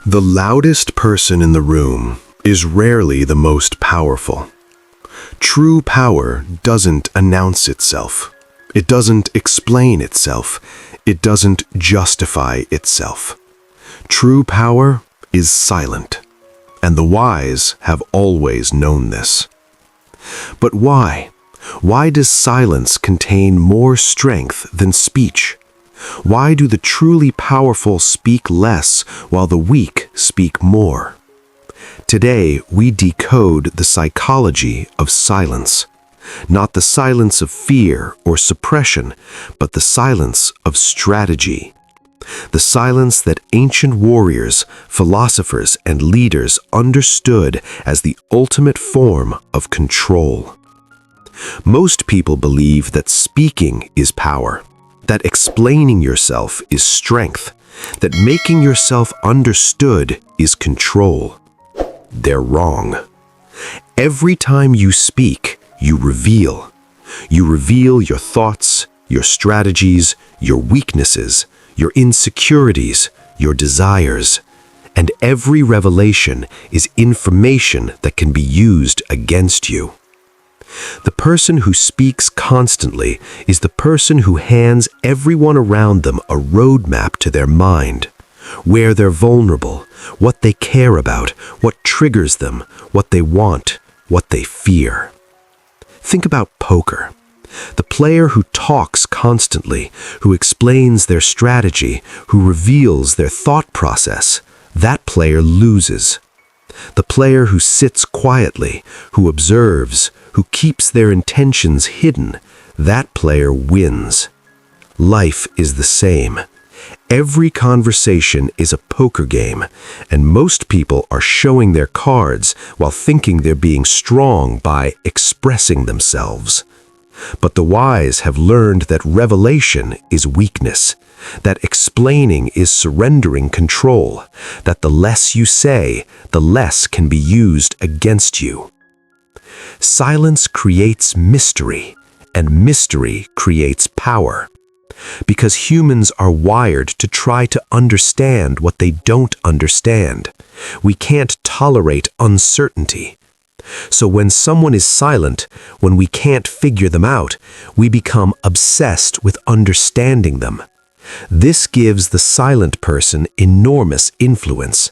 The loudest person in the room is rarely the most powerful. True power doesn't announce itself. It doesn't explain itself. It doesn't justify itself. True power is silent, and the wise have always known this. But why? Why does silence contain more strength than speech? Why do the truly powerful speak less while the weak speak more? Today, we decode the psychology of silence. Not the silence of fear or suppression, but the silence of strategy. The silence that ancient warriors, philosophers, and leaders understood as the ultimate form of control. Most people believe that speaking is power, that explaining yourself is strength, that making yourself understood is control. They're wrong. Every time you speak, you reveal. You reveal your thoughts, your strategies, your weaknesses, your insecurities, your desires. And every revelation is information that can be used against you. The person who speaks constantly is the person who hands everyone around them a roadmap to their mind, where they're vulnerable, what they care about, what triggers them, what they want, what they fear. Think about poker. The player who talks constantly, who explains their strategy, who reveals their thought process, that player loses. The player who sits quietly, who observes, who keeps their intentions hidden, that player wins. Life is the same. Every conversation is a poker game, and most people are showing their cards while thinking they're being strong by expressing themselves. But the wise have learned that revelation is weakness, that explaining is surrendering control, that the less you say, the less can be used against you. Silence creates mystery, and mystery creates power. Because humans are wired to try to understand what they don't understand. We can't tolerate uncertainty. So when someone is silent, when we can't figure them out, we become obsessed with understanding them. This gives the silent person enormous influence,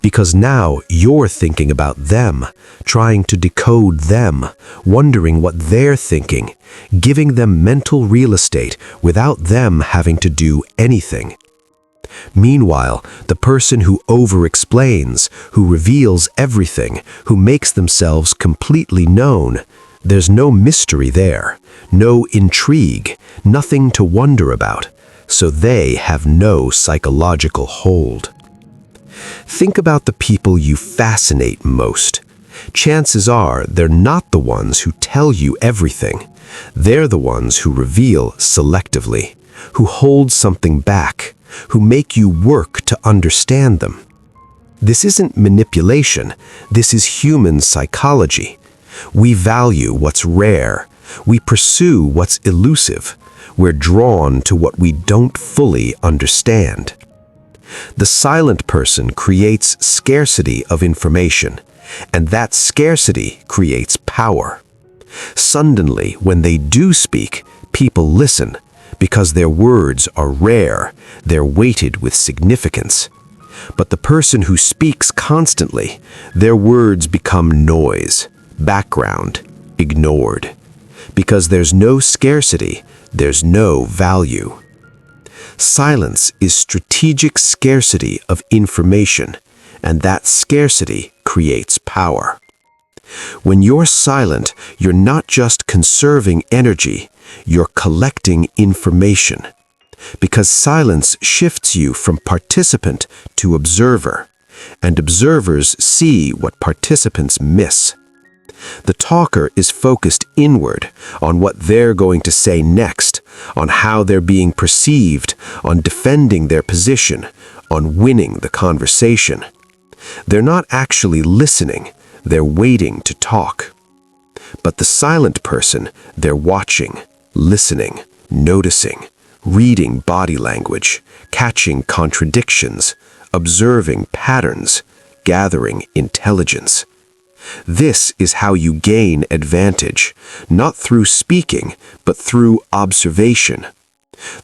because now you're thinking about them, trying to decode them, wondering what they're thinking, giving them mental real estate without them having to do anything. Meanwhile, the person who over-explains, who reveals everything, who makes themselves completely known, there's no mystery there, no intrigue, nothing to wonder about, so they have no psychological hold. Think about the people you fascinate most. Chances are they're not the ones who tell you everything. They're the ones who reveal selectively, who hold something back, who make you work to understand them. This isn't manipulation. This is human psychology. We value what's rare. We pursue what's elusive. We're drawn to what we don't fully understand. The silent person creates scarcity of information, and that scarcity creates power. Suddenly, when they do speak, people listen, because their words are rare, they're weighted with significance. But the person who speaks constantly, their words become noise, background, ignored. Because there's no scarcity, there's no value. Silence is strategic scarcity of information, and that scarcity creates power. When you're silent, you're not just conserving energy, you're collecting information. Because silence shifts you from participant to observer, and observers see what participants miss. The talker is focused inward on what they're going to say next, on how they're being perceived, on defending their position, on winning the conversation. They're not actually listening, they're waiting to talk. But the silent person, they're watching, listening, noticing, reading body language, catching contradictions, observing patterns, gathering intelligence. This is how you gain advantage, not through speaking, but through observation.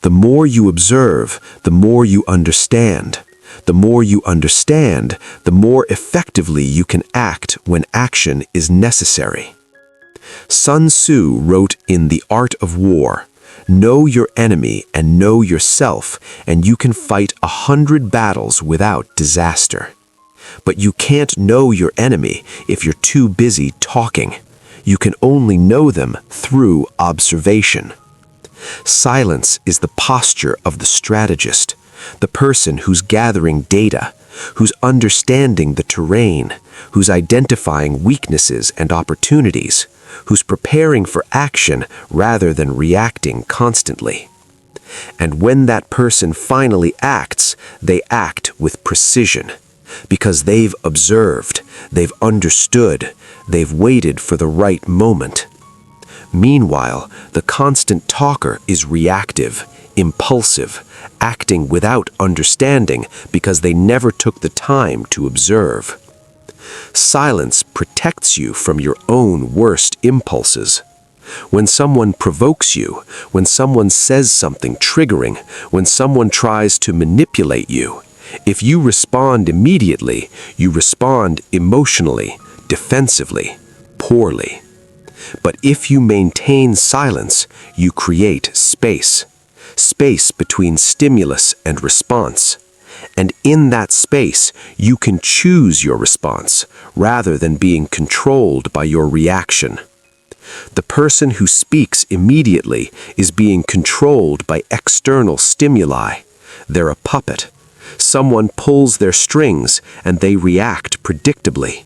The more you observe, the more you understand. The more you understand, the more effectively you can act when action is necessary. Sun Tzu wrote in The Art of War, "Know your enemy and know yourself, and you can fight 100 battles without disaster." But you can't know your enemy if you're too busy talking. You can only know them through observation. Silence is the posture of the strategist, the person who's gathering data, who's understanding the terrain, who's identifying weaknesses and opportunities, who's preparing for action rather than reacting constantly. And when that person finally acts, they act with precision, because they've observed, they've understood, they've waited for the right moment. Meanwhile, the constant talker is reactive, impulsive, acting without understanding because they never took the time to observe. Silence protects you from your own worst impulses. When someone provokes you, when someone says something triggering, when someone tries to manipulate you, if you respond immediately, you respond emotionally, defensively, poorly. But if you maintain silence, you create space. Space between stimulus and response. And in that space, you can choose your response rather than being controlled by your reaction. The person who speaks immediately is being controlled by external stimuli. They're a puppet. Someone pulls their strings and they react predictably.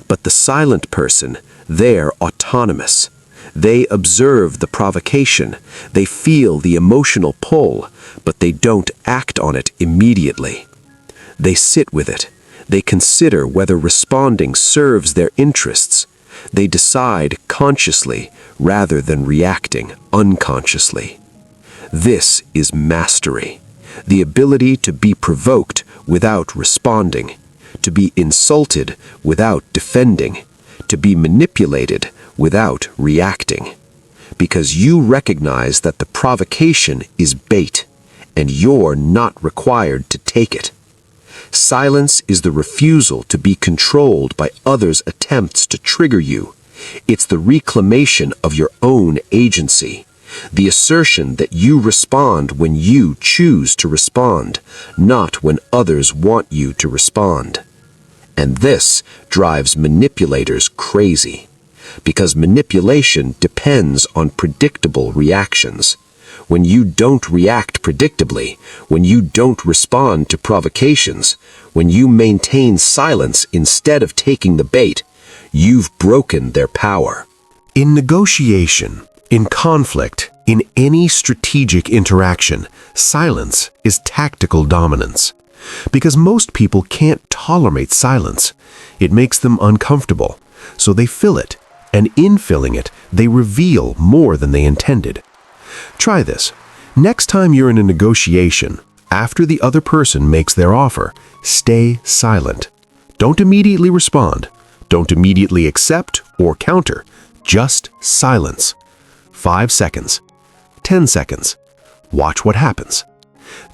But the silent person, they're autonomous. They observe the provocation, they feel the emotional pull, but they don't act on it immediately. They sit with it. They consider whether responding serves their interests. They decide consciously rather than reacting unconsciously. This is mastery, the ability to be provoked without responding, to be insulted without defending, to be manipulated without reacting, because you recognize that the provocation is bait, and you're not required to take it. Silence is the refusal to be controlled by others' attempts to trigger you. It's the reclamation of your own agency, the assertion that you respond when you choose to respond, not when others want you to respond. And this drives manipulators crazy, because manipulation depends on predictable reactions. When you don't react predictably, when you don't respond to provocations, when you maintain silence instead of taking the bait, you've broken their power. In negotiation, in conflict, in any strategic interaction, silence is tactical dominance. Because most people can't tolerate silence. It makes them uncomfortable, so they fill it, and in filling it, they reveal more than they intended. Try this. Next time you're in a negotiation, after the other person makes their offer, stay silent. Don't immediately respond. Don't immediately accept or counter. Just silence. 5 seconds. 10 seconds. Watch what happens.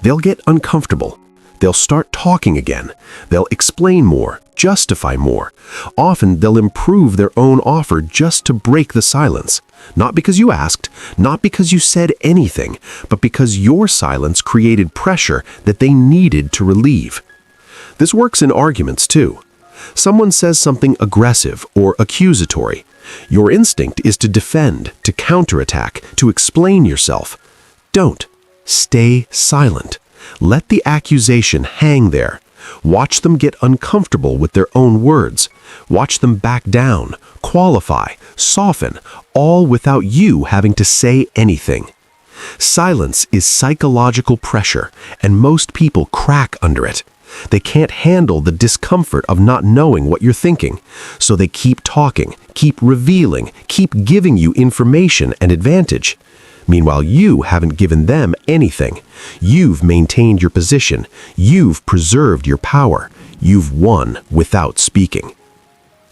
They'll get uncomfortable. They'll start talking again. They'll explain more, justify more. Often they'll improve their own offer just to break the silence. Not because you asked, not because you said anything, but because your silence created pressure that they needed to relieve. This works in arguments too. Someone says something aggressive or accusatory. Your instinct is to defend, to counterattack, to explain yourself. Don't. Stay silent. Let the accusation hang there. Watch them get uncomfortable with their own words. Watch them back down, qualify, soften, all without you having to say anything. Silence is psychological pressure, and most people crack under it. They can't handle the discomfort of not knowing what you're thinking, so they keep talking, keep revealing, keep giving you information and advantage. Meanwhile, you haven't given them anything. You've maintained your position. You've preserved your power. You've won without speaking.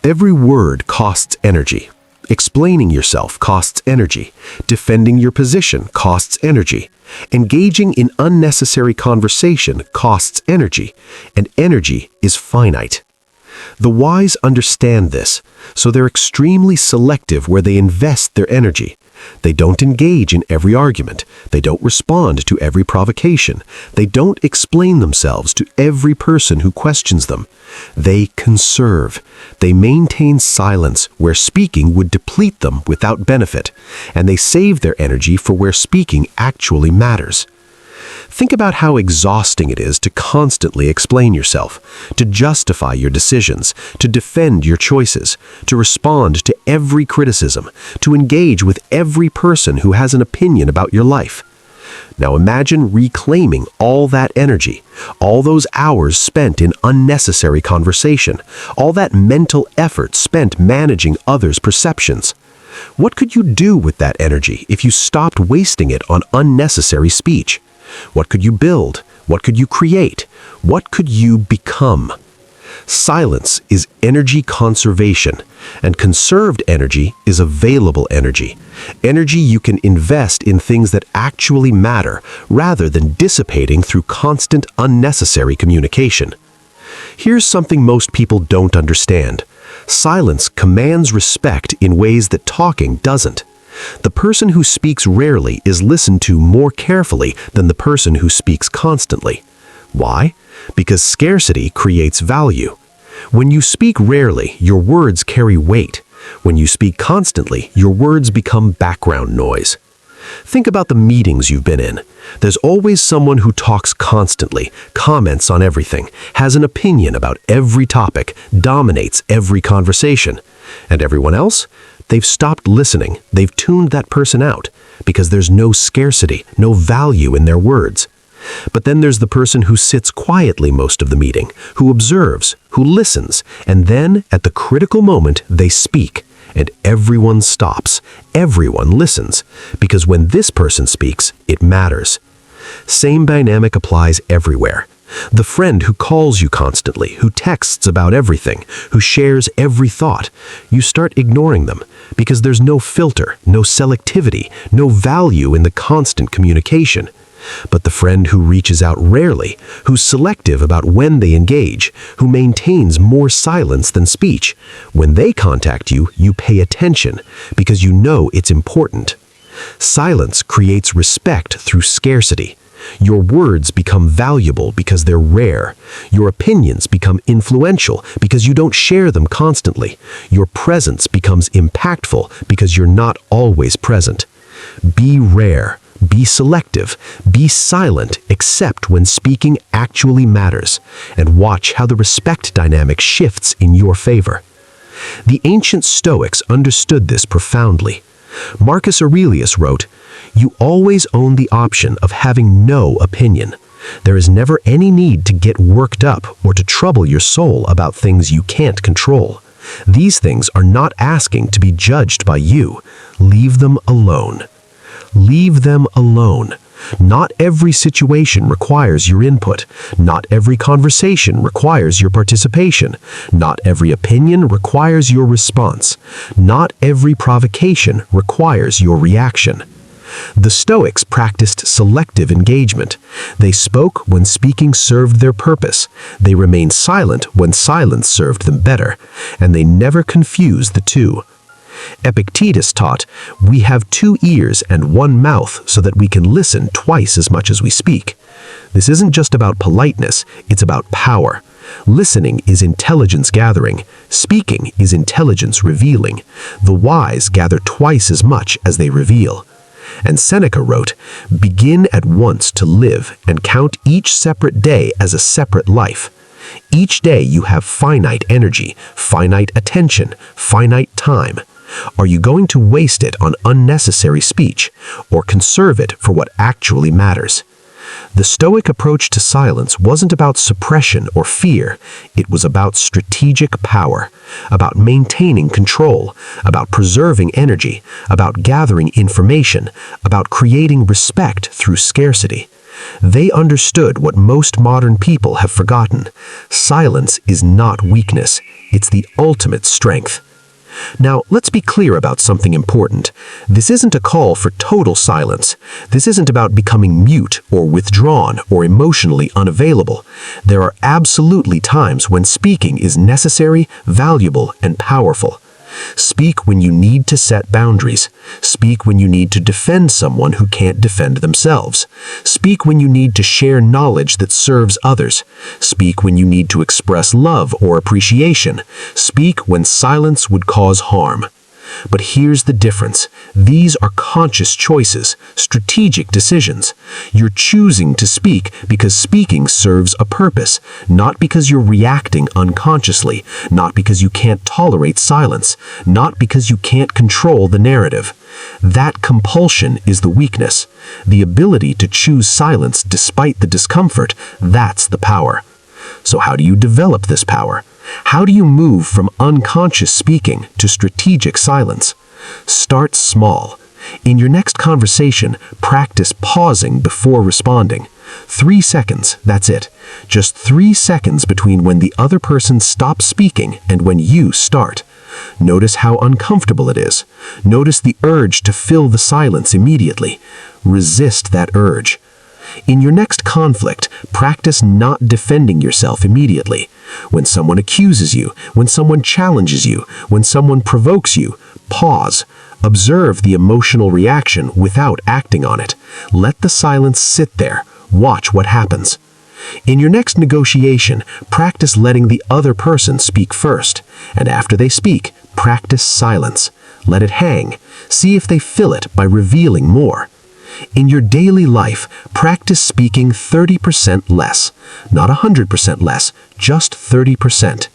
Every word costs energy. Explaining yourself costs energy. Defending your position costs energy. Engaging in unnecessary conversation costs energy, and energy is finite. The wise understand this, so they're extremely selective where they invest their energy. They don't engage in every argument. They don't respond to every provocation. They don't explain themselves to every person who questions them. They conserve. They maintain silence where speaking would deplete them without benefit, and they save their energy for where speaking actually matters. Think about how exhausting it is to constantly explain yourself, to justify your decisions, to defend your choices, to respond to every criticism, to engage with every person who has an opinion about your life. Now imagine reclaiming all that energy, all those hours spent in unnecessary conversation, all that mental effort spent managing others' perceptions. What could you do with that energy if you stopped wasting it on unnecessary speech? What could you build? What could you create? What could you become? Silence is energy conservation, and conserved energy is available energy. Energy you can invest in things that actually matter, rather than dissipating through constant unnecessary communication. Here's something most people don't understand. Silence commands respect in ways that talking doesn't. The person who speaks rarely is listened to more carefully than the person who speaks constantly. Why? Because scarcity creates value. When you speak rarely, your words carry weight. When you speak constantly, your words become background noise. Think about the meetings you've been in. There's always someone who talks constantly, comments on everything, has an opinion about every topic, dominates every conversation. And everyone else? They've stopped listening. They've tuned that person out because there's no scarcity, no value in their words. But then there's the person who sits quietly most of the meeting, who observes, who listens, and then at the critical moment they speak, and everyone stops. Everyone listens, because when this person speaks, it matters. Same dynamic applies everywhere. The friend who calls you constantly, who texts about everything, who shares every thought, you start ignoring them because there's no filter, no selectivity, no value in the constant communication. But the friend who reaches out rarely, who's selective about when they engage, who maintains more silence than speech, when they contact you, you pay attention because you know it's important. Silence creates respect through scarcity. Your words become valuable because they're rare. Your opinions become influential because you don't share them constantly. Your presence becomes impactful because you're not always present. Be rare. Be selective. Be silent except when speaking actually matters. And watch how the respect dynamic shifts in your favor. The ancient Stoics understood this profoundly. Marcus Aurelius wrote, "You always own the option of having no opinion. There is never any need to get worked up or to trouble your soul about things you can't control. These things are not asking to be judged by you. Leave them alone." Leave them alone. Not every situation requires your input. Not every conversation requires your participation. Not every opinion requires your response. Not every provocation requires your reaction. The Stoics practiced selective engagement. They spoke when speaking served their purpose. They remained silent when silence served them better. And they never confused the two. Epictetus taught, "We have 2 ears and 1 mouth so that we can listen twice as much as we speak." This isn't just about politeness, it's about power. Listening is intelligence gathering. Speaking is intelligence revealing. The wise gather twice as much as they reveal. And Seneca wrote, "Begin at once to live and count each separate day as a separate life." Each day you have finite energy, finite attention, finite time. Are you going to waste it on unnecessary speech or conserve it for what actually matters? The Stoic approach to silence wasn't about suppression or fear. It was about strategic power, about maintaining control, about preserving energy, about gathering information, about creating respect through scarcity. They understood what most modern people have forgotten. Silence is not weakness. It's the ultimate strength. Now, let's be clear about something important. This isn't a call for total silence. This isn't about becoming mute or withdrawn or emotionally unavailable. There are absolutely times when speaking is necessary, valuable, and powerful. Speak when you need to set boundaries. Speak when you need to defend someone who can't defend themselves. Speak when you need to share knowledge that serves others. Speak when you need to express love or appreciation. Speak when silence would cause harm. But here's the difference. These are conscious choices, strategic decisions. You're choosing to speak because speaking serves a purpose, not because you're reacting unconsciously, not because you can't tolerate silence, not because you can't control the narrative. That compulsion is the weakness. The ability to choose silence despite the discomfort, that's the power. So how do you develop this power? How do you move from unconscious speaking to strategic silence? Start small. In your next conversation, practice pausing before responding. 3 seconds, that's it. Just 3 seconds between when the other person stops speaking and when you start. Notice how uncomfortable it is. Notice the urge to fill the silence immediately. Resist that urge. In your next conflict, practice not defending yourself immediately. When someone accuses you, when someone challenges you, when someone provokes you, pause. Observe the emotional reaction without acting on it. Let the silence sit there. Watch what happens. In your next negotiation, practice letting the other person speak first, and after they speak, practice silence. Let it hang. See if they fill it by revealing more. In your daily life, practice speaking 30% less. Not 100% less, just 30%.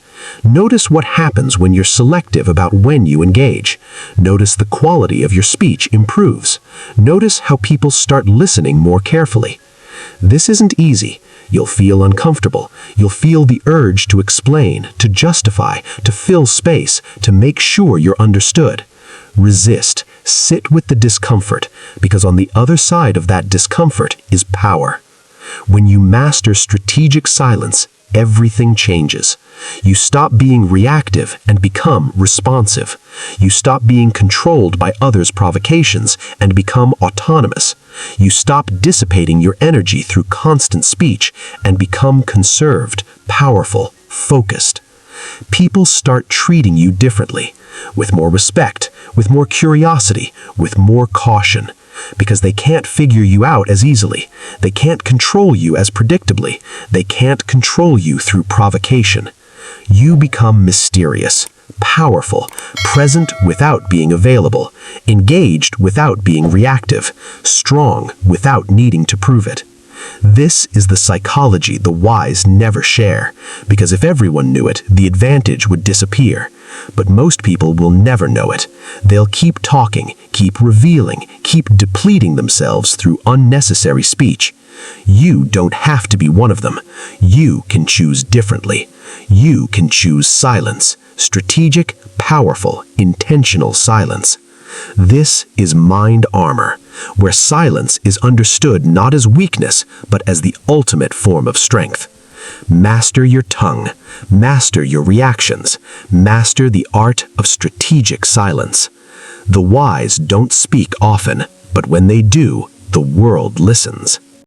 Notice what happens when you're selective about when you engage. Notice the quality of your speech improves. Notice how people start listening more carefully. This isn't easy. You'll feel uncomfortable. You'll feel the urge to explain, to justify, to fill space, to make sure you're understood. Resist. Sit with the discomfort, because on the other side of that discomfort is power. When you master strategic silence, everything changes. You stop being reactive and become responsive. You stop being controlled by others' provocations and become autonomous. You stop dissipating your energy through constant speech and become conserved, powerful, focused. People start treating you differently, with more respect, with more curiosity, with more caution, because they can't figure you out as easily. They can't control you as predictably. They can't control you through provocation. You become mysterious, powerful, present without being available, engaged without being reactive, strong without needing to prove it. This is the psychology the wise never share, because if everyone knew it, the advantage would disappear. But most people will never know it. They'll keep talking, keep revealing, keep depleting themselves through unnecessary speech. You don't have to be one of them. You can choose differently. You can choose silence, strategic, powerful, intentional silence. This is mind armor, where silence is understood not as weakness, but as the ultimate form of strength. Master your tongue. Master your reactions. Master the art of strategic silence. The wise don't speak often, but when they do, the world listens.